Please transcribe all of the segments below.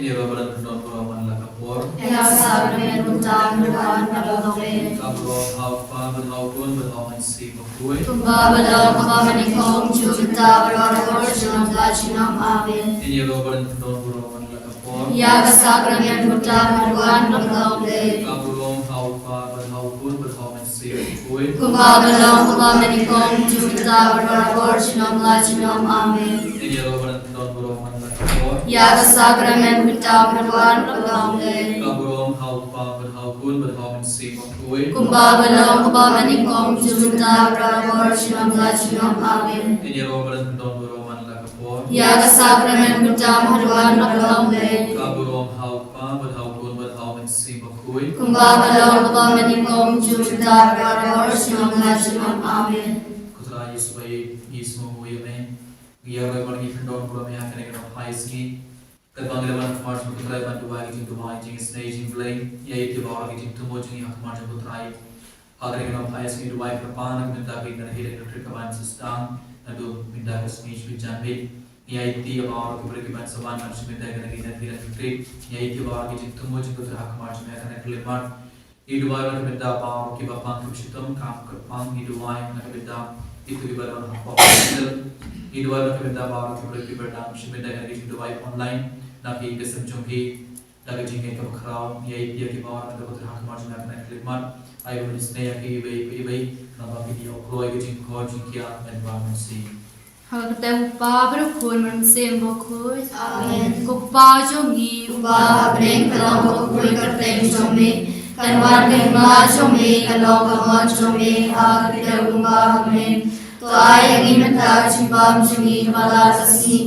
ini robaran pendon roman lakapor yang sahabat berhutang berdoa berdoa kablo haufa berhaupun berhauman si makui Tumba badal kaba manikong juta berdoa junam lajunam amin ini robaran pendon roman lakapor yang sahabat berhutang berdoa berdoa kablo haufa berhaupun berhauman si makui Tumba badal kaba manikong juta berdoa junam lajunam amin ini robaran pendon roman lakapor yang sahabat berhutang berdoa berdoa kablo haufa berhaupun berhauman si makui Kumba balong kaba manikong juta berdoa junam lajunam amin ini robaran pendon roman lakapor yang sahabat berhutang berdoa berdoa kablo haufa berhaupun berhauman si makui Kumba balong kaba manikong juta berdoa junam lajunam amin Kutra Yesus baik Yesus memuyame dia robaran pendon roman yang kena haisgi Terbang dalam kemar putra bantu bagi jintu mai jing staging play yai ti bawa gi jintu mo jing hak mar putra agar kena payas ni duai perpan minta bi dan hele trip kawan sistem adu minta ke speech bijan bi yai ti bawa ke pergi ban sawan mar minta kena gi dan hele trip yai ti bawa gi jintu mo jing putra hak mar me kena kelimar i duai mar minta bawa ki bapang ke sitam kam ke pang i duai na minta itu di badan hak i duai mar minta bawa ke pergi berdam minta kena gi jintu duai online Naki kesem jongki daga jingke ke bakrau yai pia ki bawar ada putra hak mar jina kena klikmat ayo menisne yaki ibai nama video kroi ke jing ko jingkia environment si Hagte upa berkhun manusia bokhui amin kupa jongi upa breng kalong bokhui karte jomi kanwan kema jomi kalong kama jomi hagte upa amin to ayang imenta jimbam jongi malasasi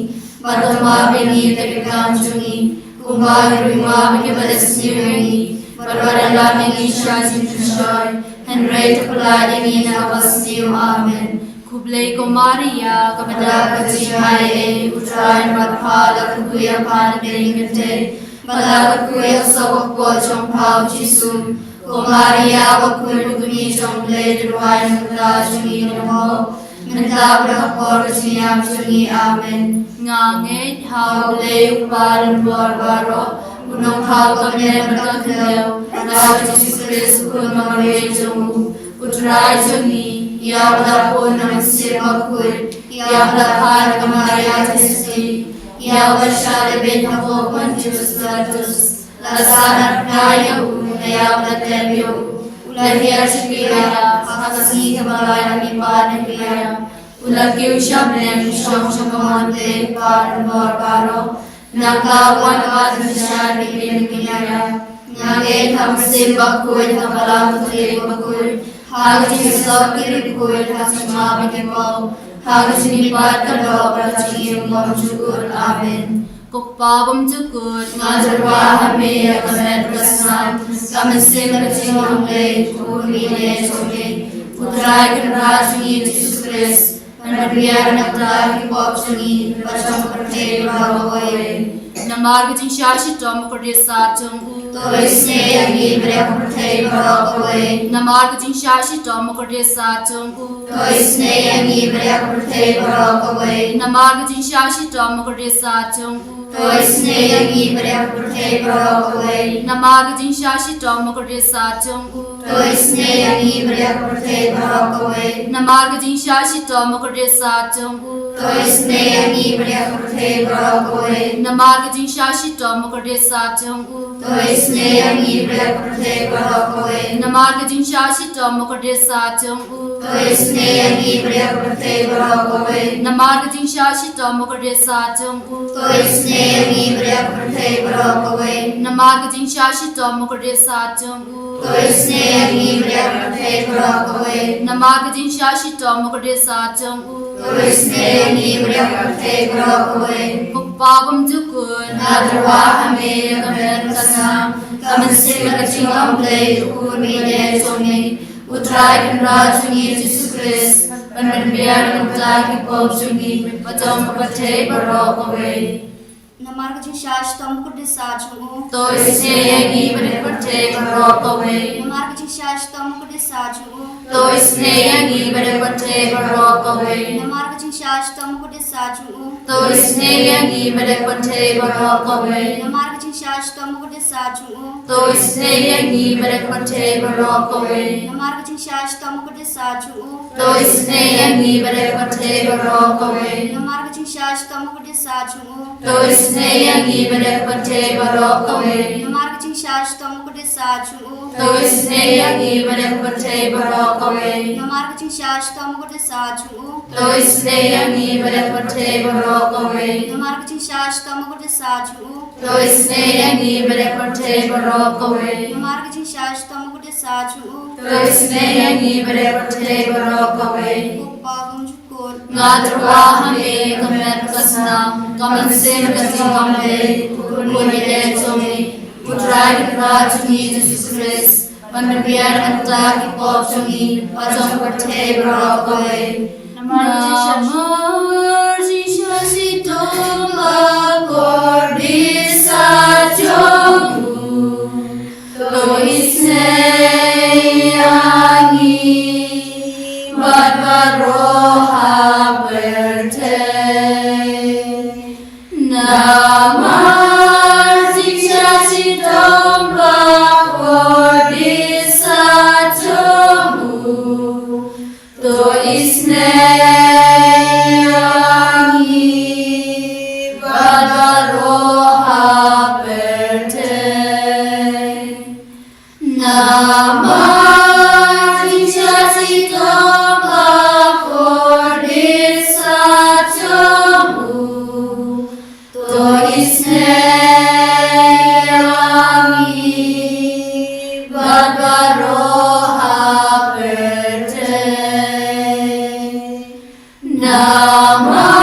Padma beni tekam jungi kumar rima bagi badasiri barbarala beni shajin tushai henry tepeladi beni nawasniu amen kublai komaria kepada kecihai utrain badhala kuya pan beringete bala kuya sawak bojong pau jisum komaria bakul dugni jongle duai nukla jungi namo Minta berhakor kesiam jungi amen Nganget hau leu paran luar baro Gunung hau kami berkakileu Rau Yesus Kristus kun mengalir jemu Putra jungi Ia berlapun namasir makul Ia berlapan kemaria testi Ia bersyari bin hafok menjus latus Lasana pnaya Ia berlatebiu Ulahir syukira Hakasi kemalayan ibadah kaya Ulagi usyabnya Syam syakamonte Paran luar baro Nakawan Adhisya Bikin kinyaya Ngagit hamsim bakul Hakalam putri bakul Hagis islam kiri bakul Hasima bikin mau Hagis nipat Kado bercingin Syukur amin Kukpabam cukut ngajarwa hame kamet presam kamisim bercingong le kurmine soge putra generasi Yesus Kristus menbiar nakta hipop sungi bacang perte bahawa Namar kecing syashit tom kerdesa cungku to isne yangi berek perte bahawa Namar kecing syashit tom kerdesa cungku to isne yangi berek perte bahawa Namar kecing syashit tom kerdesa cungku to isne yangi berek perte bahawa Namar kecing syashit tom kerdesa cungku to isne yangi berek perte bahawa Namar kecing syashit tom kerdesa cungku to isne yangi berek perte bahawa Namar kecing syashit tom kerdesa cungku to isne yangi berek perte bahawa Namar kecing syashit tom kerdesa cungku to isne yangi berek perte bahawa Namar kecing syashit tom kerdesa cungku to isne yangi berek perte bahawa Namar kecing syashit tom kerdesa cungku to isne yangi berek perte bahawa Namar kecing syashit tom kerdesa cungku to isne yangi berek perte bahawa Pagpagam jukun nadarwa hame kamen kasam kamen sila kacingam play ukur mine songi utrai kenra jungi Yesus Kristus penbiar nukla kipop jungi pacam pate barok away Namar kecing syash tom kudesa jungu to isne yangi pate barok away Namar kecing syash tom kudesa jungu to isne yangi pate barok away Namar kecing syash tom kudesa jungu to isne yangi pate barok away Namar kecing शाश्वत मुकुट साचुओ तो इसने यही मेरे पट्टे बरोकोवे नमार्ग शाश्वत मुकुट साचुओ तो इसने यही मेरे पट्टे बरोकोवे नमार्ग शाश्वत मुकुट साचुओ तो इसने यही मेरे पट्टे बरोकोवे नमार्ग शाश्वत मुकुट साचुओ तो इसने यही मेरे पट्टे बरोकोवे नमार्ग शाश्वत मुकुट साचुओ तो इसने यही मेरे पट्टे बरोकोवे नमार्ग शाश्वत मुकुट साचुओ तो इसने यही मेरे पट्टे बरोकोवे नमार्ग शाश्वत मुकुट साचुओ तो इसने यही मेरे पट्टे बरोकोवे Upagam Jukor Ngadrwa hame kamet kasna kamen sem kasimambe kunmile chomi utrai rajni Jesus Christ manbiar anta ki popchomi pachom pathe brokoy namar Jesus itomba kordisa chomu to isne yangi Barbaroha Berte Namar Diksha Sitomba Kodisa Tomu To Isne Yangi Barbaroha Berte Namar Diksha Sitomba Kodisa Tomu To Isne Yangi Barbaroha Berte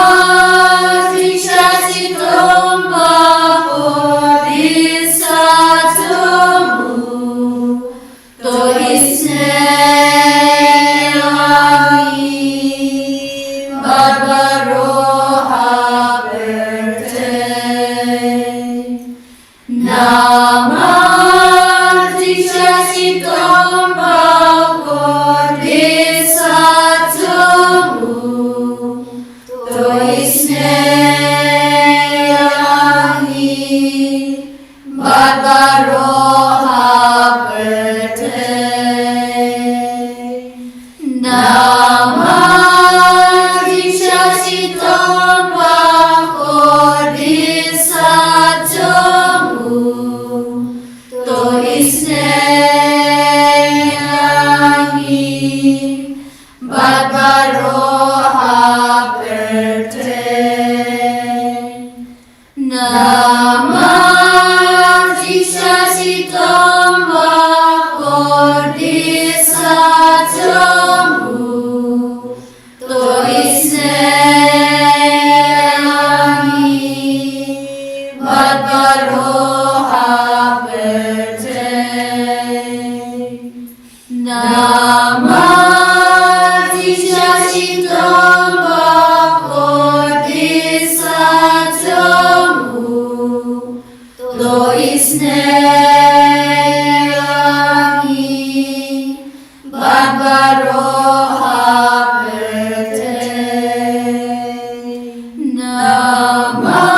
Namar Diksha Sitomba Kodisa Tomu To Isne Yangi Barbaroha Berte Namar Diksha Sitomba Kodisa Tomu To Isne Yangi Barbaroha Berte Namar Diksha Sitomba Kodisa Tomu To Isne Yangi Barbaroha Berte Namar Diksha Sitomba Kodisa Tomu To Isne Yangi Barbaroha Berte Namar Diksha Sitomba Kodisa Tomu To Isne Yangi Barbaroha Berte Namar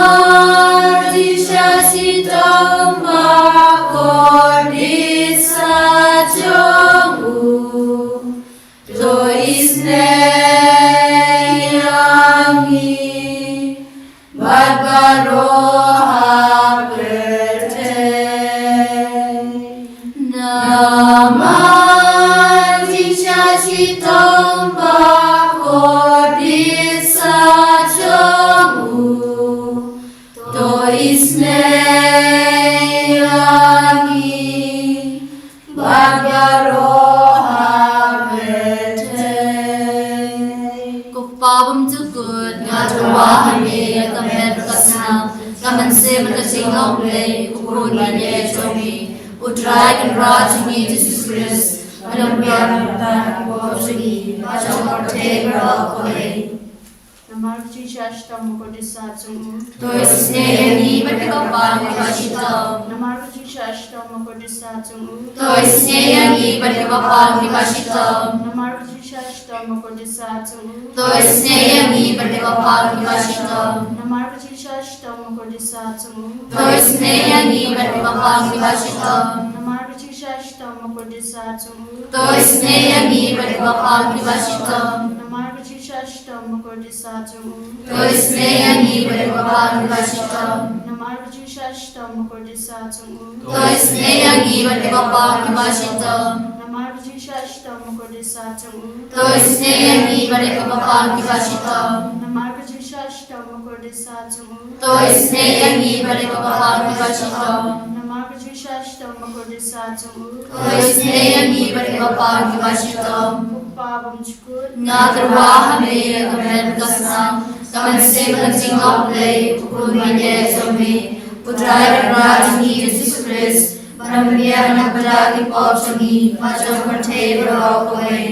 Diksha Sitomba Kodisa Tomu To Isne Yangi Barbaroha Berte Namar Diksha Sitomba Kodisa Tomu To Isne Yangi Barbaroha Berte Kupabam Tukut Ngadrwahane Kamet Kasna Kamen Sem Kasingam Lay Kupun Manye Chomi Utrai Rajni Jesus Christ Manambiar Matan Kopshigi Pacham Pathe Brokoy Namar Shashta Mukodisa Tsumu To Isne Yangi Barbaroha Berte Namar Shashta Mukodisa Tsumu To Isne Yangi Barbaroha Berte Namar Shashta Mukodisa Tsumu To Isne Yangi Barbaroha Berte Namar Shashta Shashtama Kodisatsamu. Toisneyangi Badipapang Vashita. Namargaji Shashtama Kodisatsamu. Toisneyangi Badipapang Vashita. Namargaji Shashtama Kodisatsamu. Toisneyangi Badipapang Vashita. Namargaji Shashtama Kodisatsamu. Toisneyangi Badipapang Vashita. Namargaji Shashtama Kodisatsamu. Toisneyangi Badipapang Vashita. Namargaji Shashtama Kodisatsamu. Toisneyangi Badipapang Vashita. Namargaji Shashtama Kodisatsamu. Toisneyangi Badipapang Vashita. Pabam Chukut. Natrawaha me kamen kasam kamen se kancing oplay pukul manye zomi putrai rajani Jesus Christ Maramia nakbalagi popsani macam pertai berokoi.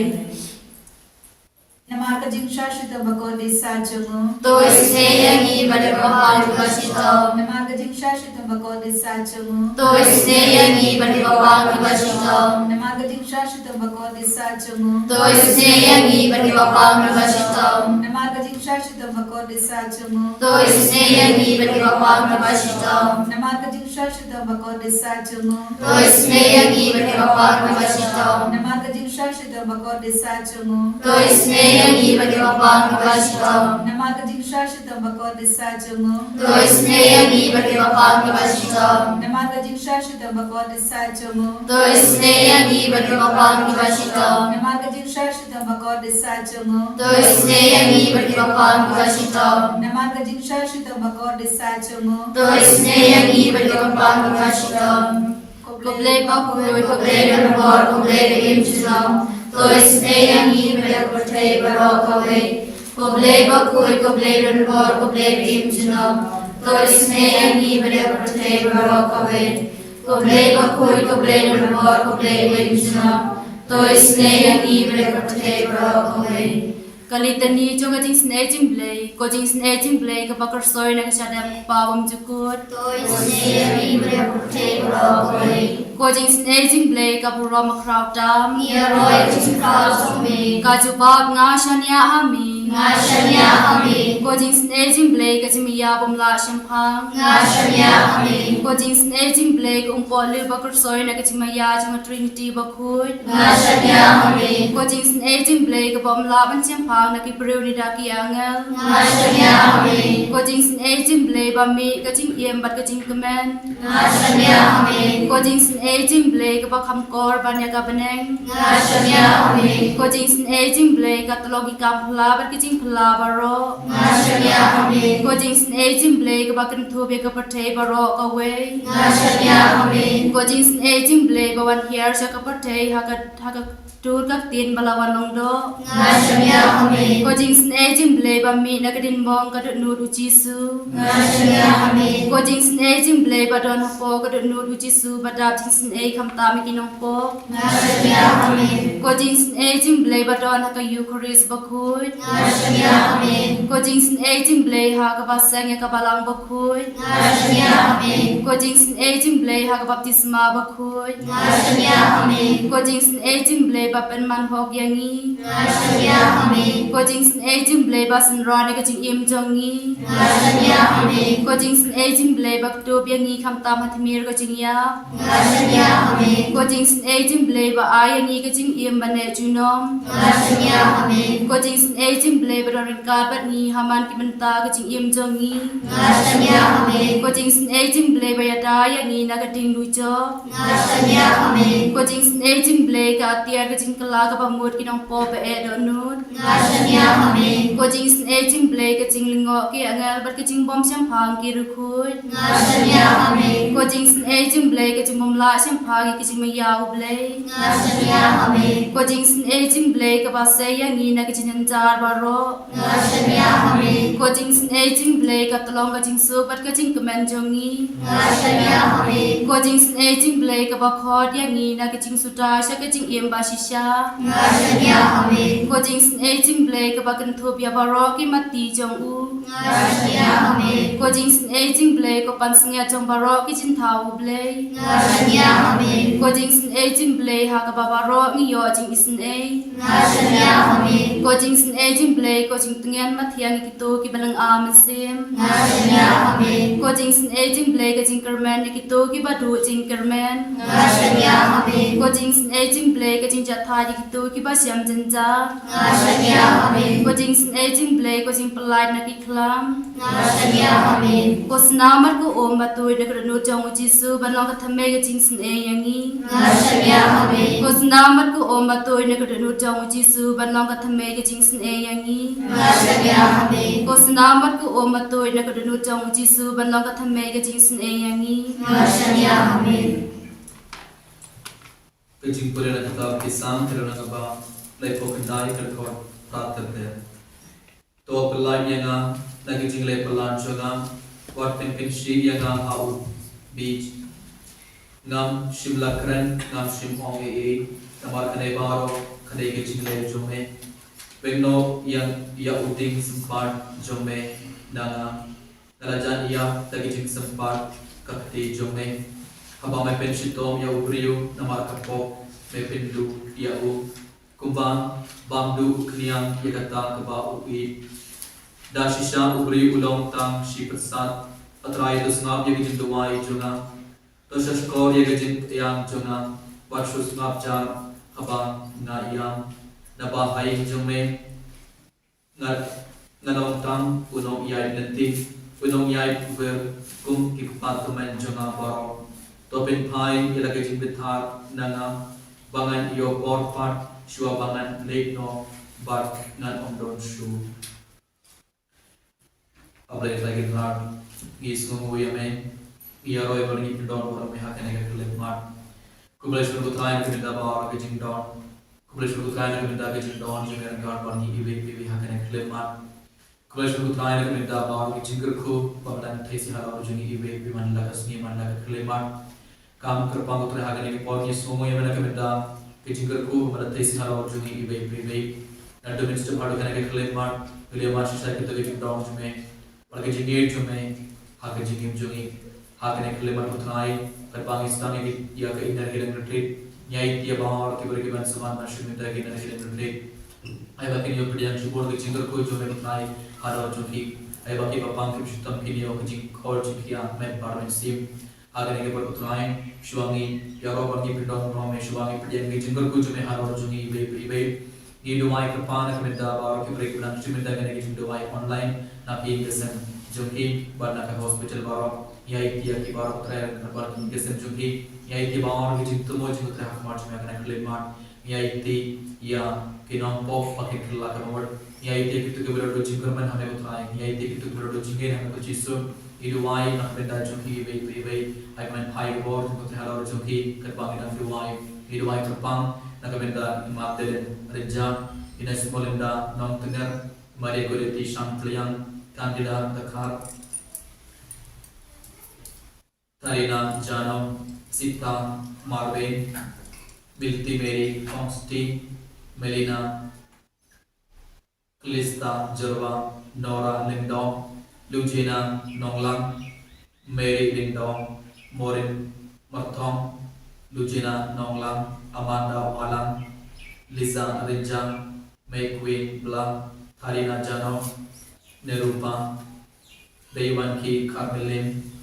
Namargaji Shashtama Kodisatsamu. Toisneyangi Badipapang Vashita. Namargaji Shashtama Kodisatsamu. Toisneyangi Badipapang Vashita. Namargaji Shashtama Kodisatsamu. Toisneyangi Badipapang Vashita. Namargaji Shashtama Kodisatsamu. Toisneyangi Badipapang Vashita. Namargaji Shashtama Kodisatsamu. Toisneyangi Badipapang Vashita. Namargaji Shashtama Kodisatsamu. Toisneyangi Badipapang Vashita. Namargaji Shashtama Kodisatsamu. Toisneyangi Badipapang Vashita. Namargaji Shashtama Kodisatsamu. Toisneyangi Badipapang Vashita. Namargaji Shashtama Kodisatsamu. Toisneyangi Badipapang Vashita. Namargaji Shashtama Kodisatsamu. Toisneyangi Badipapang Vashita. Koblay pakul koblay berbor koblay imjlam. Toisneyangi berpertai berokawe. Koblay pakul koblay berbor koblay imjlam. Toisneyangi berpertai berokawe. Koblay pakul koblay berbor koblay imjlam. Toisneyangi berpertai berokawe. Kalitani jonga jing snaging blay, ko jing snaging blay ka bakar soy na kasyadam pawam jukut. Toisneyangi berpertai berokawe. Ko jing snaging blay ka puro makraw dam. Roy jing kraw zomi. Ka jubab nga shanya hami. Nga shanya hami. Ko jing snaging blay ka jimiya bumla shampang. Nga shanya hami. Ko jing snaging blay ka umpoli bakar soy na kajimaya jima Trinity bakut. Nga shanya hami. Ko jing snaging blay ka bumla ban shampang na kipriw ni daki angel. Nga shanya hami. Ko jing snaging blay ba mi ka jing iem bat ka jing kemen. Nga shanya hami. Ko jing snaging blay ka bakam kor ban ya ka beneng. Nga shanya hami. Ko jing snaging blay ka tologi kam phla bat ka jing phla baro. Nga shanya hami. Ko jing snaging blay ka bakan thubi ka pathai baro ka we. Nga shanya hami. Ko jing snaging blay ba wan hiar sa ka pathai haka tur ka tin balawan long do. Nga shanya hami. Ko jing snaging blay ba mi na ka din bong ka dut nu Jisu. Nga shanya hami. Ko jing snaging blay ba don po ka dut nu Jisu ba dap jing snag kam ta mi kinong po. Nga shanya hami. Ko jing snaging blay ba don haka Eucharist ba khut. Nga shanya hami. Ko jing snaging blay ha ka ba sang ka balang ba khut. Nga shanya hami. Ko jing snaging blay ha ka baptisma ba khut. Nga shanya hami. Ko jing snaging blay ba pen man hok yangi. Nga shanya hami. Ko jing snaging blay ba san ra ka jing im jongi. Nga shanya hami. Ko jing snaging blay ba to yangi kam ta mathmir ka jing ya. Nga shanya hami. Ko jing snaging blay ba ayangi ka jing im ba ne junom. Nga shanya hami. Ko jing snaging blay ba don ka bat ni haman ki benta ka jing im jongi. Nga shanya hami. Ko jing snaging blay ba ya da yangi na ka ding lu jo. Nga shanya hami. Ko jing snaging blay ka atia ka jing kala ka pamut ki nong po ba e do nut. Nga shanya hami. Ko jing snaging blay ka jing lingo ki angal bat ka jing bom shampang ki rukhut. Nga shanya hami. Ko jing snaging blay ka jing bom la shampang ki jing mayaw blay. Nga shanya hami. Ko jing snaging blay ka ba se yangi na ka jing jar baro. Nga shanya hami. Ko jing snaging blay ka tolong ka jing su bat ka jing kemen jongi. Nga shanya hami. Ko jing snaging blay ka ba khot yangi na ka jing suta sha ka jing im ba shisha. Nga shanya hami. Ko jing snaging blay ka ba kan thup ya baro ki mati jong u. Ngashania Amen. Ko jing sin aging blay ko pansingya chong baro ki jin thau blay. Ngashania Amen. Ko jing sin aging blay ha ka babaro ni yo jing isin a. Ngashania Amen. Ko jing sin aging blay ko jing tungyan mathiang ki to ki balang amasim. Ngashania Amen. Ko jing sin aging blay ka jing kerman ki to ki badu jing kerman. Ngashania Amen. Ko jing sin aging blay ka jing jatha ki to ki basyam jenja. Ngashania Amen. Ko jing sin aging blay ko jing pelai na ki klam. Ngashania Amen. Ko snamar ko om batui de kranu jong jisu banong ka thame ka jing sin e yangi. Ngashania Amen. Ko snamar ko om batui de kranu jong jisu banong ka thame ka jing sin e yangi. Ngashania Amen. Ko snamar ko om batui de kranu jong jisu banong ka thame ka jing sin e yangi. Ngashania Amen. Kajing pura na kitab ke sam kira na ba lai po kendai kar ko prat करते हैं तो पल्लान यंगा नगी जिंगले पल्लान जोगा वार्तिन पिंशी यंगा आउ बीच ngam shimla kran ngam shim onge e tamar kane baro kane ke jingle jome benno yang ya uding sempat jome nanga nalajan ya tagi jing sempat kakti jome haba me penshitom ya ubriu namar kapo me pindu ya u kumbang bamdu kniang ya kata kaba upi dashisha ubriu ulong tang shi prasad atrai dusngap ya jing duai jona तो शशकोर ये गजित yang jonga वाशुस ngapjar haba na yang naba hai jome nganong tang unong yai nanti unong yai ber kum ki patumen jonga baro to bin phai ila gajin bithar nanga bangan yo bor pat shua bangan lek no bar nan omdon shu abre lagi rar is ngo yame Iaroi bagi pendon orang pihak yang agak kelip mat. Kubleshwar Putrayan ke minta bawa ke jingdon. Kubleshwar Putrayan ke minta ke jingdon juga dengan bagi ibe pihak yang agak kelip mat. Kubleshwar Putrayan ke minta bawa ke jinggerku badan thesi halau juga ibe man laga seni man laga kelip mat. Kam kerpang putra hagan ini pagi semua yang mana ke minta ke jinggerku badan thesi halau juga ibe. Dan demi setiap hari kan agak kelip mat. Beliau masih saya kita ke jingdon juga. Bagi jingir juga hagan jingim juga. Hakane keleman utrai Pakistan ini dia ke inner hidden retreat nyai dia bawa ke beriman saman masih minta ke inner hidden retreat ai baki yo pedian support ke jingle ko jo me utrai haro jo ki ai baki papang ke sitam ke yo ke jing khol ji kia men parmen sim hakane ke ber utrai shuangi yaro baki pidon no me shuangi pedian ke jingle ko jo me haro jo ni be ni do mai ke pan ke minta bawa ke beriman masih minta ke jingle mai online na pi kesen jo ki barna ke hospital bawa yai dia ki baru terakhir kerana kita senjuki yai dia bawa orang kita temu juga terakhir kemarin kami akan kelima yai dia ya kinong pop pakai kelak kamar yai dia kita keberar dua jingkerman kami utrai yai dia kita keberar dua jingker kami tu jisu iduai nak benda juki ibai ai main pai board kita terakhir orang juki kerbang kita iduai kerbang nak benda mabdelen reja ina sekolenda non tenger mari goleti santliang kandida takar Tarina Janam Sita Marvin Bilti Mary Consti Melina Lista Jerva Nora Lindong Lugina Nonglang Mary Lindong Morin Marthong Lugina Nonglang Amanda Walang Lisa Rinjang May Queen Blang Tarina Janam Nerupa Dewanki Carmelin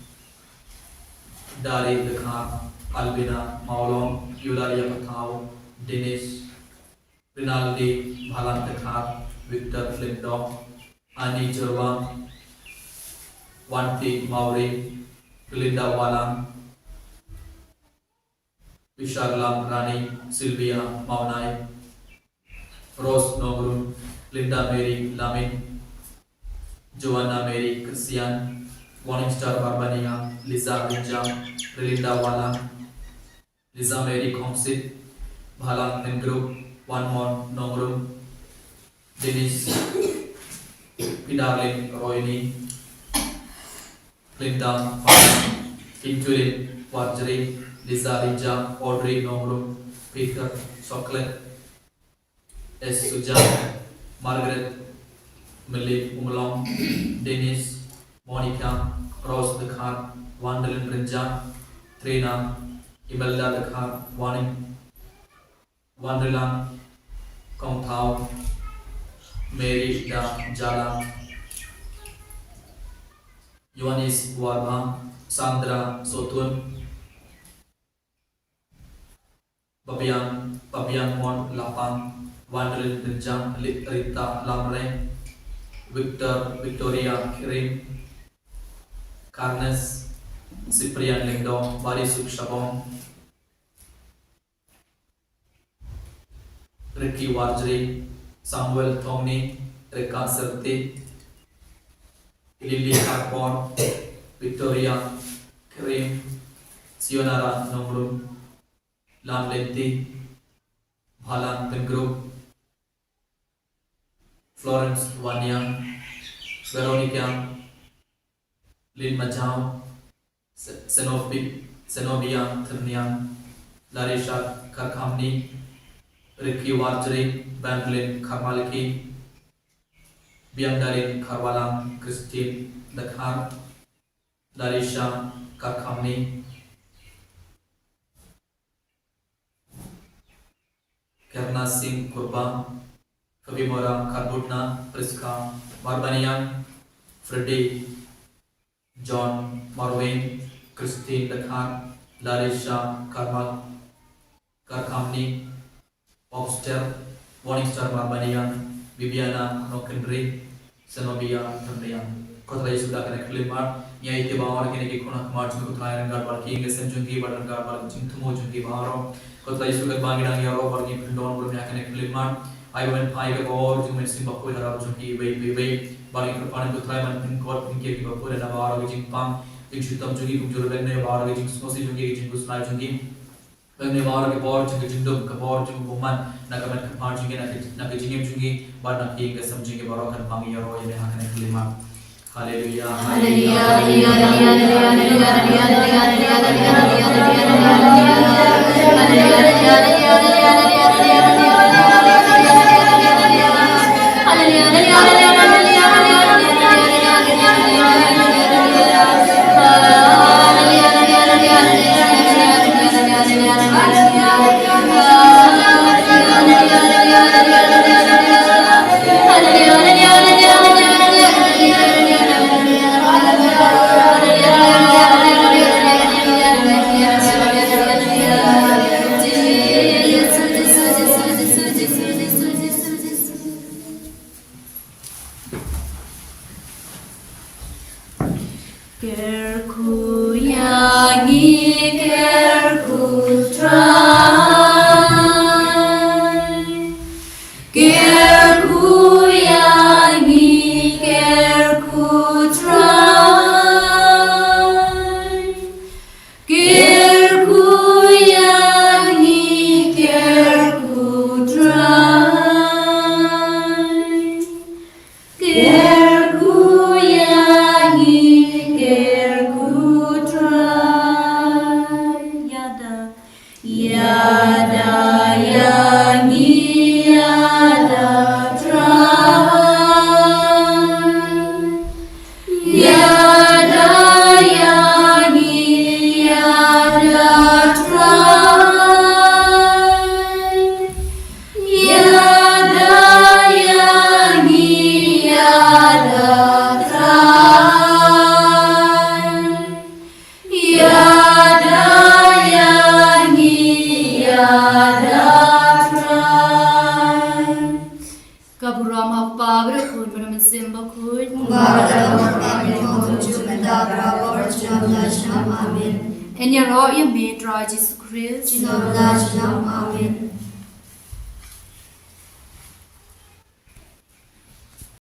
Dari Dekar, Albina, Maulong, Eulalia Patau, Dennis, Rinaldi, Bhalan Dekar, Victor Lindong, Ani Jerwa, Wanti Mauri, Belinda Walang, Vishagalam Rani, Sylvia Maunai, Rose Nogrun, Linda Mary Lamin, Joanna Mary Christian, Morning Star Barbania, Lisa Rinjam, Belinda Walang, Lisa Mary Comsit, Bhalang Nengru, One More Nongrum, Dennis, Pidarlin Royni, Linda Inturin Wajri, Lisa Rinjam, Audrey Nongrum, Peter Chocolate, S. Sujan, Margaret Malik Umlong, Dennis, Monica, Rose the Car, Wandalin Rinja, Trina, Imelda the Car, Wanderland, Kong Tao, Mary Da Jala, Yohanis Warma, Sandra Sotun, Pabian Mon Lapang, Wanderlin Rinja, Rita Lamre, Victoria Kirim, Carnes, Cyprian Lingdong, Barisuk Shabong, Ricky Warjri, Samuel Tongni, Reka Serti, Lily Carpon, Victoria Kirim, Sionara Nomrum, Lam Lenti, Bhalan Pengroup, Florence Wanyang, Veronica, Lin Majau, Zenobia Ternian, Larisha Karkamni, Ricky Warjri, Banglin Karmaliki, Biandarin Karwalang, Christine Dakhar, Larisha Karkamni, Kerna Singh Kurban, Fabimora Karbutna, Priska Marbanian, Freddie, John Marwin, Christine Dakhar, Larisha Karkamni, Popster, Morningstar Marbanian, Bibiana Nokendri, Zenobia Ternian. Kota sudah kena kelima, yai ke bawah kini ke konak march ke kota yang garbar ki inggris senjungi badan garbar cintumu jungi bawah. Kota sudah bagi nang yaro bagi pendon belum yang kena kelima. Ayo men pai ke bawah jungi simbah kue harap jungi bay bagi kerpanan kota yang pinkot pinggir ke bawah dan bawah lagi jingpang, jingsutam jungi kumjur benne bawah lagi jingsusi jungi jingkusnai jungi. Benne bawah lagi bawah jungi jindum ke bawah jungi buman, nak kemen kerpan jungi nak jingim jungi, badan ki inggris senjungi bawah kan pangi yaro yang kena kelima. Haleluya. Kerku yangi kerku try, kerku yangi kerku try, kerku yangi kerku try, kerku yangi Yada yangi yada try, yada yangi yada try, yada yangi yada try, yada Kaburama Pabra Kun Simba Kun and your royal maid, Jesus Christ. Amen.